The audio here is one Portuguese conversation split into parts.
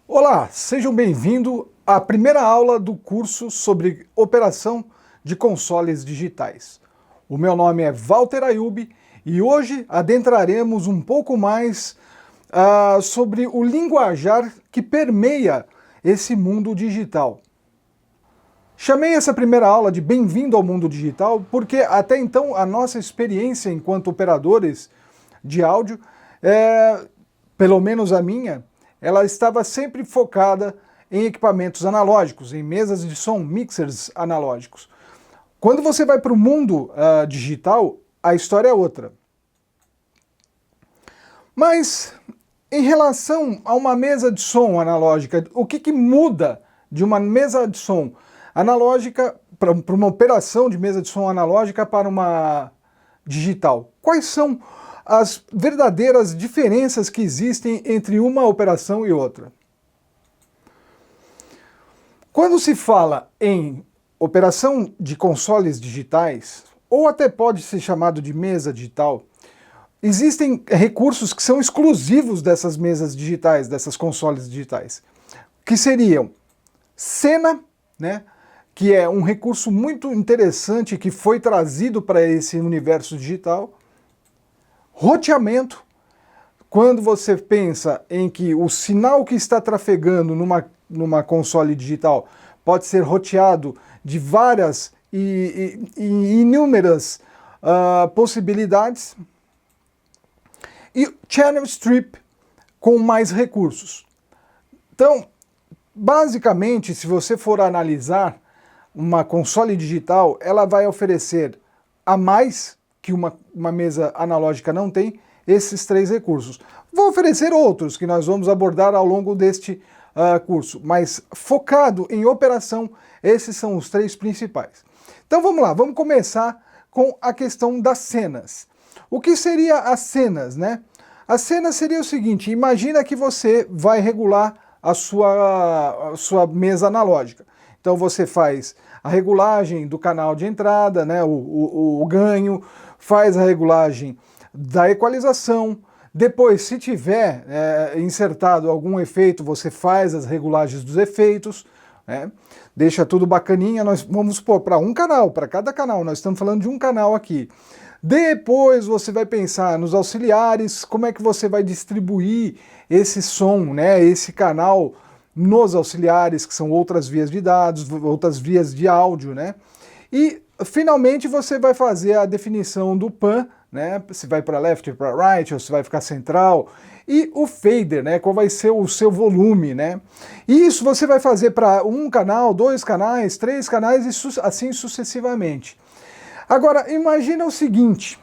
Olá, sejam bem-vindos à primeira aula do curso sobre operação de consoles digitais. O meu nome é Walter Ayub e hoje adentraremos um pouco mais sobre o linguajar que permeia esse mundo digital. Chamei essa primeira aula de Bem-vindo ao Mundo Digital porque até então a nossa experiência enquanto operadores de áudio, pelo menos a minha, ela estava sempre focada em equipamentos analógicos, em mesas de som, mixers analógicos. Quando você vai para o mundo digital, a história é outra. Mas, em relação a uma mesa de som analógica, o que muda de uma mesa de som analógica para uma operação de mesa de som analógica para uma digital? Quais são as verdadeiras diferenças que existem entre uma operação e outra? Quando se fala em operação de consoles digitais, ou até pode ser chamado de mesa digital, existem recursos que são exclusivos dessas mesas digitais, dessas consoles digitais, que seriam cena, né, que é um recurso muito interessante que foi trazido para esse universo digital, roteamento, quando você pensa em que o sinal que está trafegando numa console digital pode ser roteado de várias e inúmeras possibilidades, e channel strip com mais recursos. Então, basicamente, se você for analisar uma console digital, ela vai oferecer a mais que uma mesa analógica não tem, esses três recursos. Vou oferecer outros que nós vamos abordar ao longo deste curso, mas focado em operação, esses são os três principais. Então vamos lá, vamos começar com a questão das cenas. O que seria as cenas, né? A cena seria o seguinte: imagina que você vai regular a sua mesa analógica. Então você faz a regulagem do canal de entrada, né, o ganho, faz a regulagem da equalização. Depois, se tiver insertado algum efeito, você faz as regulagens dos efeitos, né? Deixa tudo bacaninha. Nós vamos pôr para um canal, para cada canal, nós estamos falando de um canal aqui. Depois você vai pensar nos auxiliares, como é que você vai distribuir esse som, né, esse canal nos auxiliares, que são outras vias de dados, outras vias de áudio, né? E finalmente você vai fazer a definição do pan, né? Se vai para left, para right, ou se vai ficar central, e o fader, né? Qual vai ser o seu volume, né? E isso você vai fazer para um canal, dois canais, três canais e assim sucessivamente. Agora, imagina o seguinte: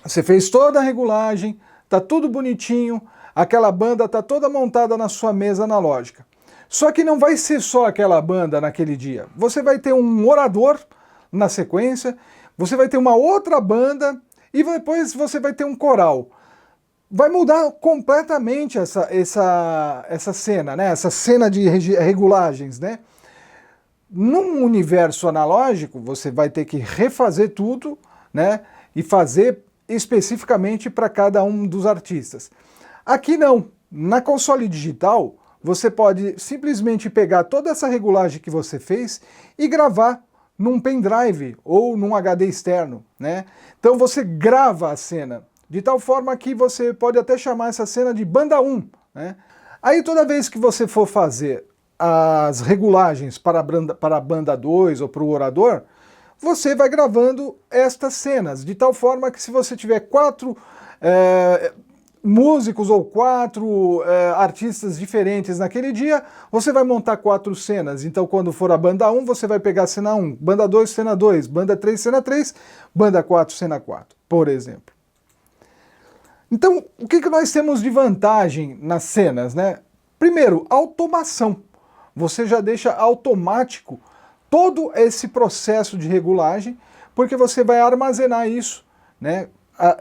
você fez toda a regulagem, tá tudo bonitinho, aquela banda está toda montada na sua mesa analógica. Só que não vai ser só aquela banda naquele dia. Você vai ter um orador na sequência, você vai ter uma outra banda e depois você vai ter um coral. Vai mudar completamente essa cena, né? Essa cena de regulagens, né? Num universo analógico, você vai ter que refazer tudo, né? E fazer especificamente para cada um dos artistas. Aqui não. Na console digital, você pode simplesmente pegar toda essa regulagem que você fez e gravar num pendrive ou num HD externo, né? Então você grava a cena, de tal forma que você pode até chamar essa cena de banda 1, né? Aí toda vez que você for fazer as regulagens para a banda 2 ou para o orador, você vai gravando estas cenas, de tal forma que se você tiver quatro músicos ou quatro artistas diferentes naquele dia, você vai montar quatro cenas. Então quando for a banda 1, você vai pegar a cena 1, banda 2, cena 2, banda 3, cena 3, banda 4, cena 4, por exemplo. Então, o que nós temos de vantagem nas cenas, né? Primeiro, automação. Você já deixa automático todo esse processo de regulagem, porque você vai armazenar isso, né?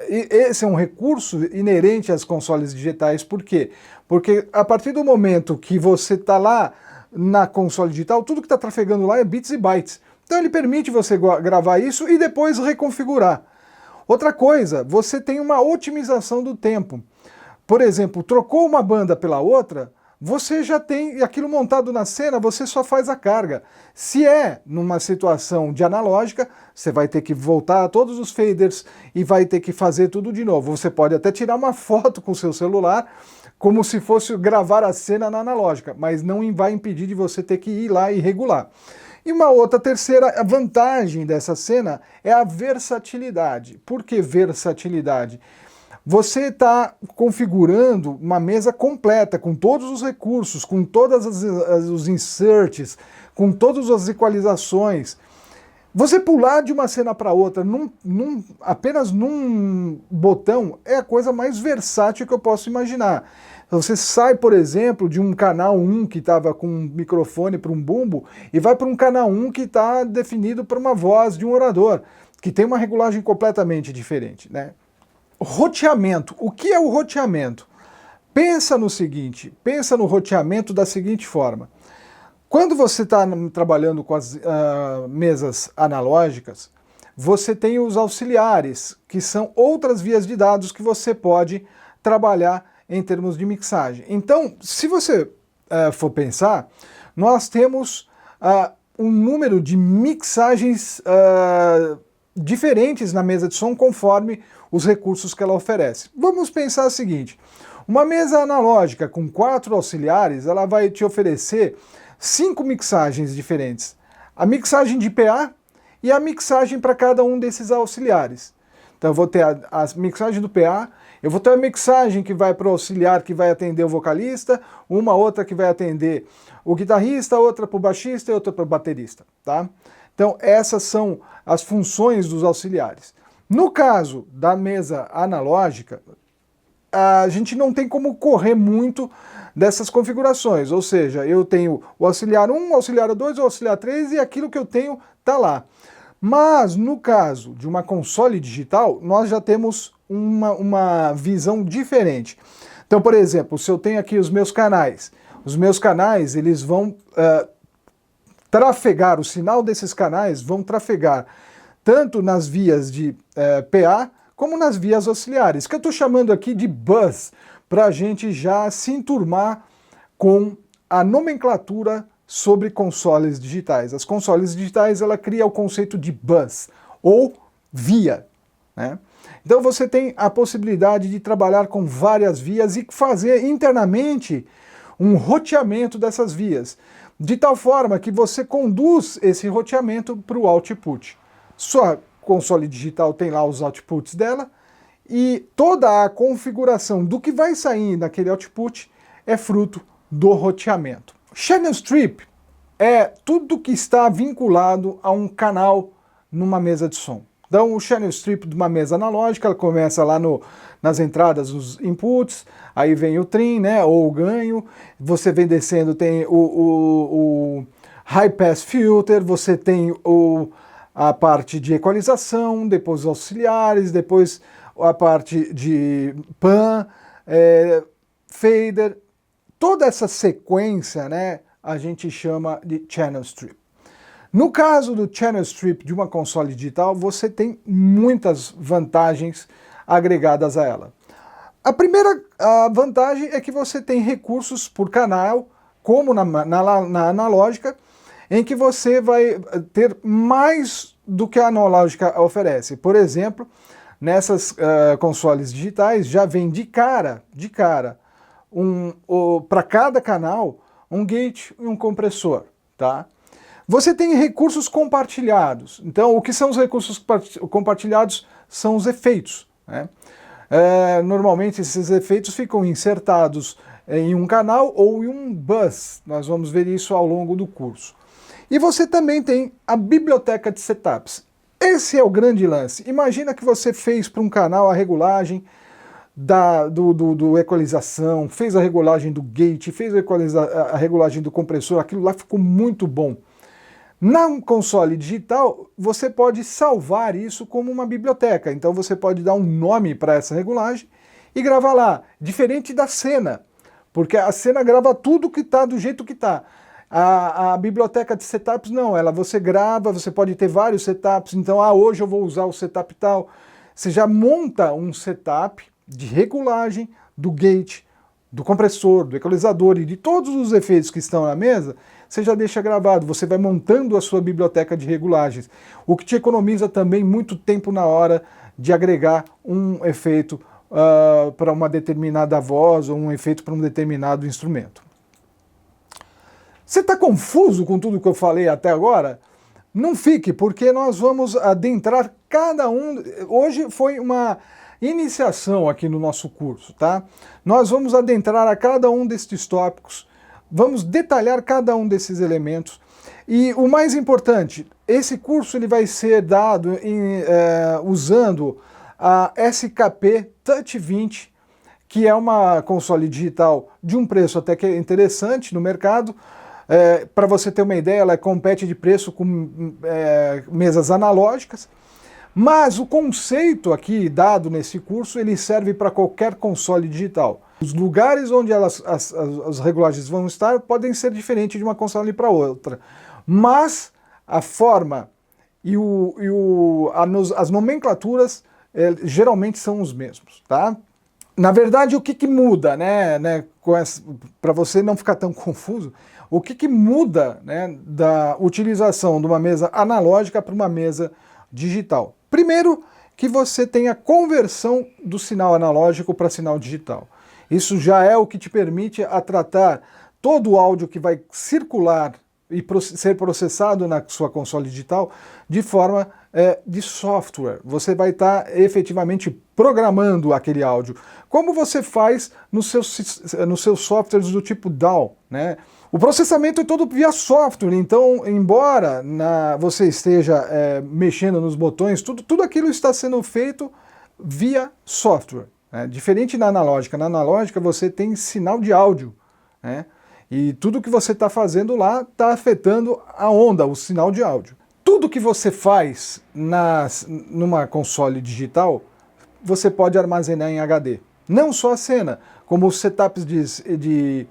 Esse é um recurso inerente às consoles digitais. Por quê? Porque a partir do momento que você está lá na console digital, tudo que está trafegando lá é bits e bytes. Então ele permite você gravar isso e depois reconfigurar. Outra coisa, você tem uma otimização do tempo. Por exemplo, trocou uma banda pela outra, você já tem aquilo montado na cena, você só faz a carga. Se é numa situação de analógica, você vai ter que voltar a todos os faders e vai ter que fazer tudo de novo. Você pode até tirar uma foto com o seu celular, como se fosse gravar a cena na analógica, mas não vai impedir de você ter que ir lá e regular. E uma outra terceira vantagem dessa cena é a versatilidade. Por que versatilidade? Você está configurando uma mesa completa, com todos os recursos, com todos os inserts, com todas as equalizações. Você pular de uma cena para outra apenas num botão é a coisa mais versátil que eu posso imaginar. Você sai, por exemplo, de um canal 1 que estava com um microfone para um bumbo e vai para um canal 1 que está definido para uma voz de um orador, que tem uma regulagem completamente diferente, né? Roteamento. O que é o roteamento? Pensa no seguinte, pensa no roteamento da seguinte forma. Quando você está trabalhando com as mesas analógicas, você tem os auxiliares, que são outras vias de dados que você pode trabalhar em termos de mixagem. Então, se você for pensar, nós temos um número de mixagens diferentes na mesa de som conforme os recursos que ela oferece. Vamos pensar o seguinte, uma mesa analógica com 4 auxiliares, ela vai te oferecer 5 mixagens diferentes. A mixagem de PA e a mixagem para cada um desses auxiliares. Então eu vou ter a mixagem do PA, eu vou ter a mixagem que vai para o auxiliar que vai atender o vocalista, uma outra que vai atender o guitarrista, outra para o baixista e outra para o baterista, tá? Então essas são as funções dos auxiliares. No caso da mesa analógica, a gente não tem como correr muito dessas configurações, ou seja, eu tenho o auxiliar 1, o auxiliar 2, o auxiliar 3 e aquilo que eu tenho está lá. Mas no caso de uma console digital, nós já temos uma visão diferente. Então, por exemplo, se eu tenho aqui os meus canais eles vão trafegar, o sinal desses canais vão trafegar tanto nas vias de PA como nas vias auxiliares, que eu estou chamando aqui de bus, para a gente já se enturmar com a nomenclatura sobre consoles digitais. As consoles digitais, ela cria o conceito de bus, ou via, né? Então você tem a possibilidade de trabalhar com várias vias e fazer internamente um roteamento dessas vias, de tal forma que você conduz esse roteamento para o output. Sua console digital tem lá os outputs dela, e toda a configuração do que vai sair naquele output é fruto do roteamento. Channel Strip é tudo que está vinculado a um canal numa mesa de som. Então o Channel Strip de uma mesa analógica, ela começa lá nas entradas, os inputs, aí vem o trim, né, ou o ganho, você vem descendo, tem o High Pass Filter, você tem a parte de equalização, depois os auxiliares, depois a parte de pan, fader, toda essa sequência, né, a gente chama de Channel Strip. No caso do Channel Strip de uma console digital, você tem muitas vantagens agregadas a ela. A primeira vantagem é que você tem recursos por canal, como na analógica, em que você vai ter mais do que a analógica oferece. Por exemplo, nessas consoles digitais já vem de cara, para cada canal, um gate e um compressor, tá? Você tem recursos compartilhados. Então, o que são os recursos compartilhados? São os efeitos, né? Normalmente esses efeitos ficam insertados em um canal ou em um bus. Nós vamos ver isso ao longo do curso. E você também tem a biblioteca de setups. Esse é o grande lance. Imagina que você fez para um canal a regulagem do equalização, fez a regulagem do gate, fez a regulagem do compressor, aquilo lá ficou muito bom. Na console digital, você pode salvar isso como uma biblioteca. Então você pode dar um nome para essa regulagem e gravar lá, diferente da cena, porque a cena grava tudo que está do jeito que está. A biblioteca de setups não, você grava, você pode ter vários setups, então hoje eu vou usar o setup tal. Você já monta um setup de regulagem do gate, do compressor, do equalizador e de todos os efeitos que estão na mesa, você já deixa gravado, você vai montando a sua biblioteca de regulagens, o que te economiza também muito tempo na hora de agregar um efeito para uma determinada voz ou um efeito para um determinado instrumento. Você está confuso com tudo que eu falei até agora? Não fique, porque nós vamos adentrar cada um. Hoje foi uma iniciação aqui no nosso curso, tá? Nós vamos adentrar a cada um destes tópicos, vamos detalhar cada um desses elementos. E o mais importante, esse curso ele vai ser dado usando a SKP Touch 20, que é uma console digital de um preço até que interessante no mercado. Para você ter uma ideia, ela compete de preço com mesas analógicas, mas o conceito aqui dado nesse curso, ele serve para qualquer console digital. Os lugares onde as regulagens vão estar podem ser diferentes de uma console para outra, mas a forma e as nomenclaturas geralmente são os mesmos, tá? Na verdade, o que muda, para você não ficar tão confuso, o que muda, né, da utilização de uma mesa analógica para uma mesa digital? Primeiro, que você tem a conversão do sinal analógico para sinal digital. Isso já é o que te permite a tratar todo o áudio que vai circular e ser processado na sua console digital de forma de software. Você vai estar efetivamente programando aquele áudio, como você faz nos seus softwares do tipo DAW, né? O processamento é todo via software, então, embora você esteja mexendo nos botões, tudo aquilo está sendo feito via software, né? Diferente da analógica. Na analógica você tem sinal de áudio, né? E tudo que você está fazendo lá está afetando a onda, o sinal de áudio. Tudo que você faz numa console digital, você pode armazenar em HD. Não só a cena, como os setups de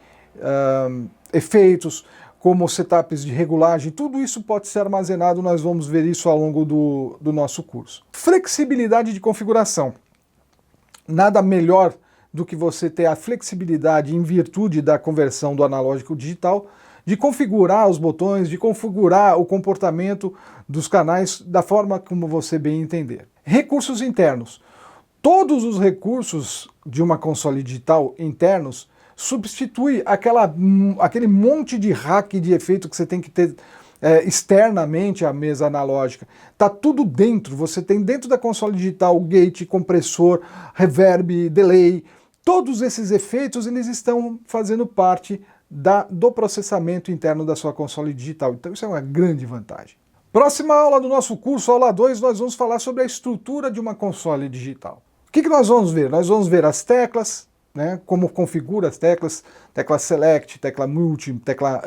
efeitos, como setups de regulagem, tudo isso pode ser armazenado, nós vamos ver isso ao longo do nosso curso. Flexibilidade de configuração. Nada melhor do que você ter a flexibilidade, em virtude da conversão do analógico digital, de configurar os botões, de configurar o comportamento dos canais da forma como você bem entender. Recursos internos. Todos os recursos de uma console digital internos substitui aquele monte de rack de efeito que você tem que ter externamente à mesa analógica. Tá tudo dentro, você tem dentro da console digital gate, compressor, reverb, delay. Todos esses efeitos eles estão fazendo parte do processamento interno da sua console digital. Então isso é uma grande vantagem. Próxima aula do nosso curso, aula 2, nós vamos falar sobre a estrutura de uma console digital. O que nós vamos ver? Nós vamos ver as teclas, né, como configura as tecla select, tecla multi, tecla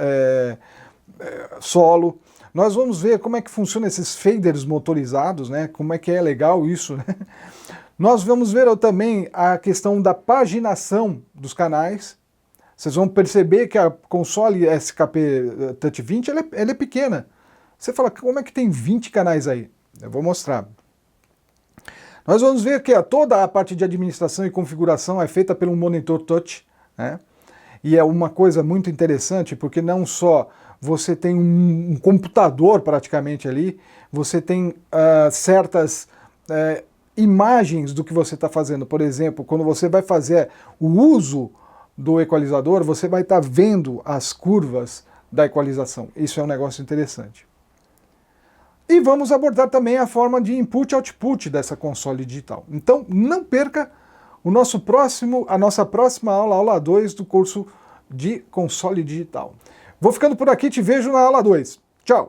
solo. Nós vamos ver como é que funciona esses faders motorizados, né, como é que é legal isso, né? Nós vamos ver também a questão da paginação dos canais. Vocês vão perceber que a console SKP Touch 20 ela é pequena. Você fala, como é que tem 20 canais aí? Eu vou mostrar. Nós vamos ver que toda a parte de administração e configuração é feita pelo monitor touch, né? E é uma coisa muito interessante, porque não só você tem um computador praticamente ali, você tem certas imagens do que você está fazendo. Por exemplo, quando você vai fazer o uso do equalizador, você vai estar vendo as curvas da equalização. Isso é um negócio interessante. E vamos abordar também a forma de input e output dessa console digital. Então, não perca a nossa próxima aula, aula 2 do curso de console digital. Vou ficando por aqui, te vejo na aula 2. Tchau!